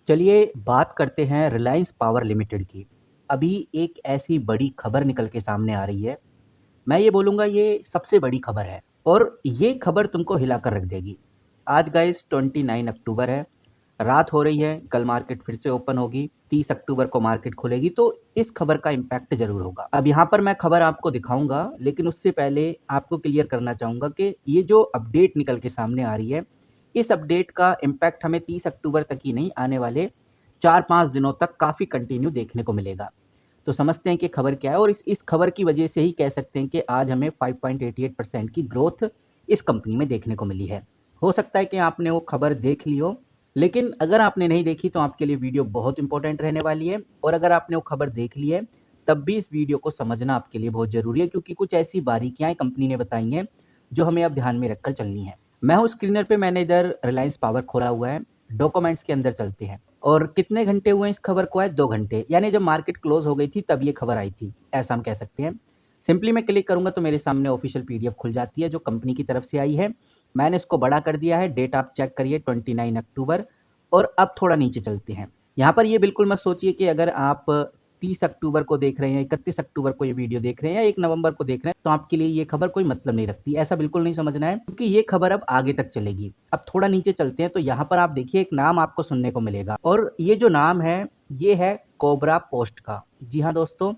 चलिए बात करते हैं रिलायंस पावर लिमिटेड की। अभी एक ऐसी बड़ी खबर निकल के सामने आ रही है, मैं ये बोलूँगा ये सबसे बड़ी खबर है और ये खबर तुमको हिला कर रख देगी। आज गाइस 29 अक्टूबर है, रात हो रही है, कल मार्केट फिर से ओपन होगी, 30 अक्टूबर को मार्केट खुलेगी तो इस खबर का इम्पैक्ट ज़रूर होगा। अब यहाँ पर मैं खबर आपको दिखाऊँगा, लेकिन उससे पहले आपको क्लियर करना चाहूँगा कि ये जो अपडेट निकल के सामने आ रही है, इस अपडेट का इम्पैक्ट हमें 30 अक्टूबर तक ही नहीं, आने वाले 4-5 दिनों तक काफ़ी कंटिन्यू देखने को मिलेगा। तो समझते हैं कि खबर क्या है और इस खबर की वजह से ही कह सकते हैं कि आज हमें 5.88% की ग्रोथ इस कंपनी में देखने को मिली है। हो सकता है कि आपने वो खबर देख ली हो, लेकिन अगर आपने नहीं देखी तो आपके लिए वीडियो बहुत इंपॉर्टेंट रहने वाली है और अगर आपने वो खबर देख ली है, तब भी इस वीडियो को समझना आपके लिए बहुत ज़रूरी है क्योंकि कुछ ऐसी बारीकियाँ कंपनी ने बताई हैं, जो हमें अब ध्यान में रखकर चलनी है। मैं हूँ स्क्रीनर पे, मैंने इधर रिलायंस पावर खोला हुआ है, डॉक्यूमेंट्स के अंदर चलते हैं और कितने घंटे हुए इस खबर को आए? 2 घंटे, यानी जब मार्केट क्लोज हो गई थी तब ये खबर आई थी, ऐसा हम कह सकते हैं। सिंपली मैं क्लिक करूँगा तो मेरे सामने ऑफिशियल पीडीएफ खुल जाती है जो कंपनी की तरफ से आई है। मैंने इसको बड़ा कर दिया है, डेट आप चेक करिए 29 अक्टूबर और अब थोड़ा नीचे चलते हैं। यहाँ पर ये बिल्कुल मत सोचिए कि अगर आप 30 अक्टूबर को देख रहे हैं, 31 अक्टूबर को ये वीडियो देख रहे हैं या 1 नवंबर को देख रहे हैं, तो आपके लिए ये खबर कोई मतलब नहीं रखती। ऐसा बिल्कुल नहीं समझना है क्योंकि ये खबर अब आगे तक चलेगी। अब थोड़ा नीचे चलते हैं तो यहाँ पर आप देखिए एक नाम आपको सुनने को मिलेगा और ये जो नाम है, ये है कोबरा पोस्ट का। जी हाँ दोस्तों,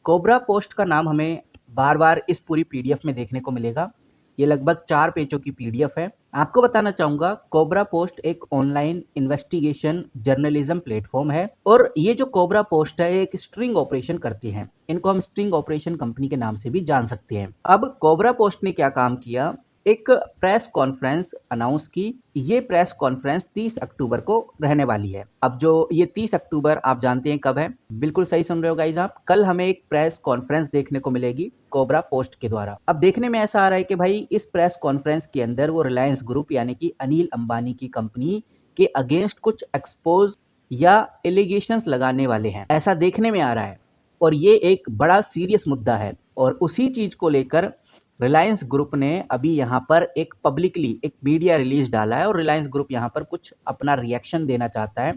कोबरा पोस्ट का नाम हमें बार-बार इस पूरी पीडीएफ में देखने को मिलेगा। ये लगभग 4 पेजों की पीडीएफ है। आपको बताना चाहूँगा कोबरा पोस्ट एक ऑनलाइन इन्वेस्टिगेशन जर्नलिज्म प्लेटफ़ॉर्म है और ये जो कोबरा पोस्ट है एक स्ट्रिंग ऑपरेशन करती है। इनको हम स्ट्रिंग ऑपरेशन कंपनी के नाम से भी जान सकते हैं। अब कोबरा पोस्ट ने क्या काम किया, एक प्रेस कॉन्फ्रेंस अनाउंस की। ये प्रेस कॉन्फ्रेंस 30 अक्टूबर को रहने वाली है। अब जो ये 30 अक्टूबर आप जानते हैं कब है? बिल्कुल सही सुन रहे हो गाइस आप। कल हमें एक प्रेस कॉन्फ्रेंस देखने को मिलेगी कोबरा पोस्ट के द्वारा। अब देखने में ऐसा आ रहा है कि भाई इस प्रेस कॉन्फ्रेंस के अंदर वो रिलायंस ग्रुप यानी कि अनिल अंबानी की कंपनी के अगेंस्ट कुछ एक्सपोज या एलिगेशंस लगाने वाले हैं, ऐसा देखने में आ रहा है और ये एक बड़ा सीरियस मुद्दा है और उसी चीज को लेकर रिलायंस ग्रुप ने अभी यहाँ पर एक पब्लिकली एक मीडिया रिलीज डाला है और रिलायंस ग्रुप यहाँ पर कुछ अपना रिएक्शन देना चाहता है।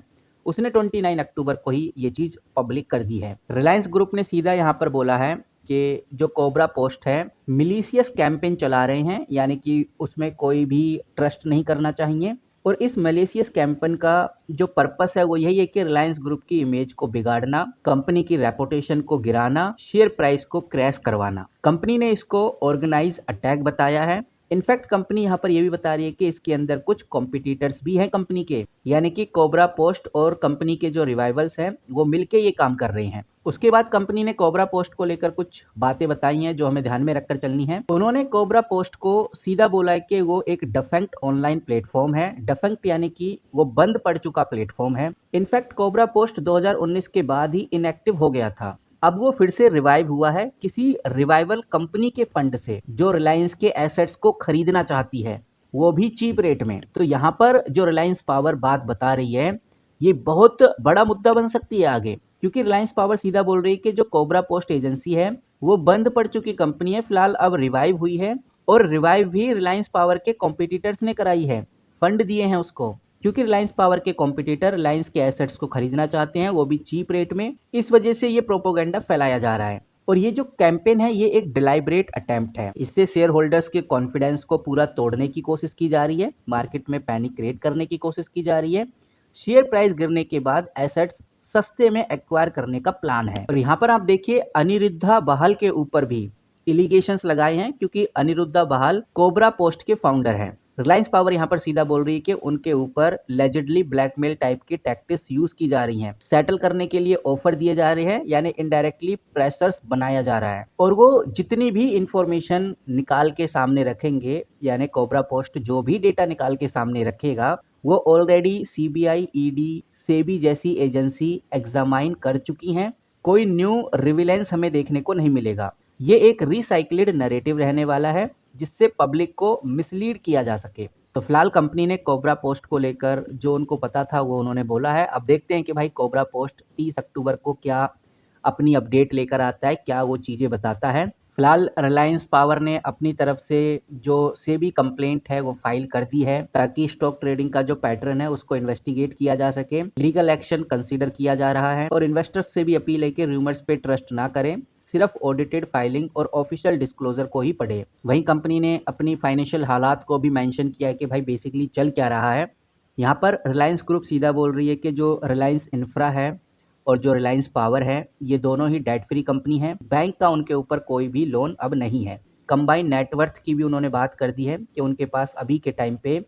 उसने 29 अक्टूबर को ही ये चीज पब्लिक कर दी है। रिलायंस ग्रुप ने सीधा यहाँ पर बोला है कि जो कोबरा पोस्ट है मिलीशियस कैंपेन चला रहे हैं, यानी कि उसमें कोई भी ट्रस्ट नहीं करना चाहिए और इस मलेशियस कैंपेन का जो पर्पस है वो यही है कि रिलायंस ग्रुप की इमेज को बिगाड़ना, कंपनी की रेपुटेशन को गिराना, शेयर प्राइस को क्रैश करवाना। कंपनी ने इसको ऑर्गेनाइज अटैक बताया है। इनफैक्ट कंपनी यहाँ पर यह भी बता रही है कि इसके अंदर कुछ कॉम्पिटिटर्स भी हैं कंपनी के, यानी कि कोबरा पोस्ट और कंपनी के जो रिवाइवल्स हैं वो मिलके ये काम कर रहे हैं। उसके बाद कंपनी ने कोबरा पोस्ट को लेकर कुछ बातें बताई हैं जो हमें ध्यान में रखकर चलनी है। उन्होंने कोबरा पोस्ट को सीधा बोला है कि वो एक डिफेक्ट ऑनलाइन प्लेटफॉर्म है। डिफेक्ट यानी कि वो बंद पड़ चुका प्लेटफॉर्म है। इनफैक्ट कोबरा पोस्ट 2019 के बाद ही इनएक्टिव हो गया था। अब वो फिर से रिवाइव हुआ है किसी रिवाइवल कंपनी के फंड से जो रिलायंस के एसेट्स को खरीदना चाहती है, वो भी चीप रेट में। तो यहाँ पर जो रिलायंस पावर बात बता रही है ये बहुत बड़ा मुद्दा बन सकती है आगे, क्योंकि रिलायंस पावर सीधा बोल रही है कि जो कोबरा पोस्ट एजेंसी है वो बंद पड़ चुकी कंपनी है, फिलहाल अब रिवाइव हुई है और रिवाइव भी रिलायंस पावर के कॉम्पिटिटर्स ने कराई है, फंड दिए हैं उसको, क्योंकि रिलायंस पावर के कॉम्पिटिटर रिलायंस के एसेट्स को खरीदना चाहते हैं, वो भी चीप रेट में। इस वजह से ये प्रोपोगंडा फैलाया जा रहा है और ये जो कैंपेन है ये एक डिलाइबरेट अटेम्प्ट है। इससे शेयर होल्डर्स के कॉन्फिडेंस को पूरा तोड़ने की कोशिश की जा रही है, मार्केट में पैनिक क्रिएट करने की कोशिश की जा रही है। शेयर प्राइस गिरने के बाद एसेट्स सस्ते में एक्वायर करने का प्लान है। और यहाँ पर आप देखिए अनिरुद्धा बहाल के ऊपर भी एलिगेशंस लगाए हैं, क्योंकि अनिरुद्धा बहाल कोबरा पोस्ट के फाउंडर हैं। रिलायंस पावर यहाँ पर सीधा बोल रही है कि उनके ऊपर लेजिडली ब्लैकमेल टाइप की टैक्टिक्स यूज की जा रही हैं, सेटल करने के लिए ऑफर दिए जा रहे हैं, यानी इनडायरेक्टली प्रेशर्स बनाया जा रहा है और वो जितनी भी इंफॉर्मेशन निकाल के सामने रखेंगे, यानी कोबरा पोस्ट जो भी डेटा निकाल के सामने रखेगा वो ऑलरेडी सीबीआई, ईडी, सेबी जैसी एजेंसी एग्जामाइन कर चुकी हैं। कोई न्यू रिविलेंस हमें देखने को नहीं मिलेगा। ये एक रिसाइक्लेड नैरेटिव रहने वाला है जिससे पब्लिक को मिसलीड किया जा सके। तो फिलहाल कंपनी ने कोबरा पोस्ट को लेकर जो उनको पता था वो उन्होंने बोला है। अब देखते हैं कि भाई कोबरा पोस्ट 30 अक्टूबर को क्या अपनी अपडेट लेकर आता है, क्या वो चीज़ें बताता है। फिलहाल रिलायंस पावर ने अपनी तरफ से जो सेबी कंप्लेंट है वो फाइल कर दी है, ताकि स्टॉक ट्रेडिंग का जो पैटर्न है उसको इन्वेस्टिगेट किया जा सके। लीगल एक्शन कंसीडर किया जा रहा है और इन्वेस्टर्स से भी अपील है कि रूमर्स पे ट्रस्ट ना करें, सिर्फ ऑडिटेड फाइलिंग और ऑफिशियल डिस्क्लोजर को ही पढ़े। वहीं कंपनी ने अपनी फाइनेंशियल हालात को भी मेंशन किया है कि भाई बेसिकली चल क्या रहा है। यहाँ पर रिलायंस ग्रुप सीधा बोल रही है कि जो रिलायंस इंफ्रा है और जो रिलायंस पावर है, ये दोनों ही डेट फ्री कंपनी है। बैंक का उनके ऊपर कोई भी लोन अब नहीं है। कंबाइंड नेटवर्थ की भी उन्होंने बात कर दी है कि उनके पास अभी के टाइम पे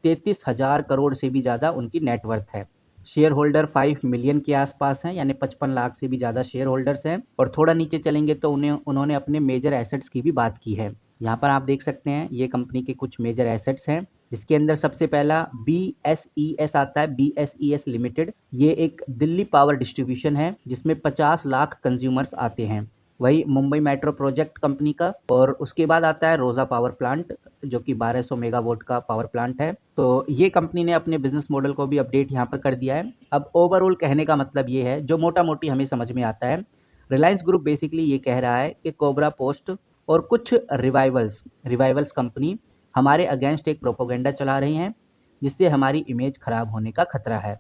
33,000 करोड़ से भी ज़्यादा उनकी नेटवर्थ है। शेयर होल्डर 5 मिलियन के आसपास हैं, यानी 55 लाख से भी ज़्यादा शेयर होल्डर्स हैं। और थोड़ा नीचे चलेंगे तो उन्होंने अपने मेजर एसेट्स की भी बात की है। यहाँ पर आप देख सकते हैं ये कंपनी के कुछ मेजर एसेट्स हैं, जिसके अंदर सबसे पहला BSES आता है, BSES लिमिटेड। ये एक दिल्ली पावर डिस्ट्रीब्यूशन है जिसमें 50 लाख कंज्यूमर्स आते हैं। वही मुंबई मेट्रो प्रोजेक्ट कंपनी का, और उसके बाद आता है रोजा पावर प्लांट जो कि 1200 मेगावाट का पावर प्लांट है। तो ये कंपनी ने अपने बिजनेस मॉडल को भी अपडेट यहाँ पर कर दिया है। अब ओवरऑल कहने का मतलब ये है, जो मोटा मोटी हमें समझ में आता है, रिलायंस ग्रुप बेसिकली ये कह रहा है कि कोबरा पोस्ट और कुछ रिवाइवल्स कंपनी हमारे अगेंस्ट एक प्रोपोगेंडा चला रही हैं, जिससे हमारी इमेज खराब होने का खतरा है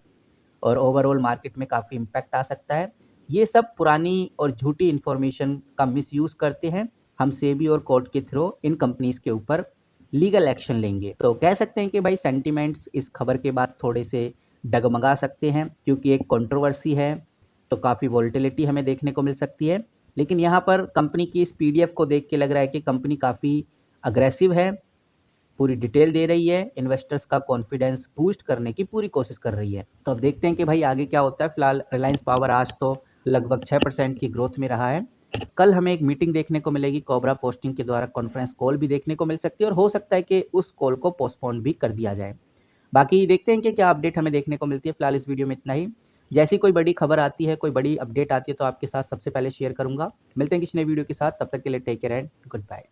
और ओवरऑल मार्केट में काफ़ी इम्पैक्ट आ सकता है। ये सब पुरानी और झूठी इन्फॉर्मेशन का मिसयूज़ करते हैं। हम सेबी और कोर्ट के थ्रू इन कंपनीज के ऊपर लीगल एक्शन लेंगे। तो कह सकते हैं कि भाई सेंटिमेंट्स इस खबर के बाद थोड़े से डगमगा सकते हैं, क्योंकि एक कंट्रोवर्सी है तो काफ़ी वोलेटिलिटी हमें देखने को मिल सकती है। लेकिन यहाँ पर कंपनी की इस PDF को देख के लग रहा है कि कंपनी काफ़ी अग्रेसिव है, पूरी डिटेल दे रही है, इन्वेस्टर्स का कॉन्फिडेंस बूस्ट करने की पूरी कोशिश कर रही है। तो अब देखते हैं कि भाई आगे क्या होता है। फिलहाल रिलायंस पावर आज तो लगभग 6% की ग्रोथ में रहा है। कल हमें एक मीटिंग देखने को मिलेगी, कोबरा पोस्टिंग के द्वारा कॉन्फ्रेंस कॉल भी देखने को मिल सकती है और हो सकता है कि उस कॉल को पोस्टपोन भी कर दिया जाए। बाकी देखते हैं कि क्या अपडेट हमें देखने को मिलती है। फिलहाल इस वीडियो में इतना ही। जैसी कोई बड़ी खबर आती है, कोई बड़ी अपडेट आती है तो आपके साथ सबसे पहले शेयर करूंगा। मिलते हैं किसी नए वीडियो के साथ, तब तक के लिए take care and good bye.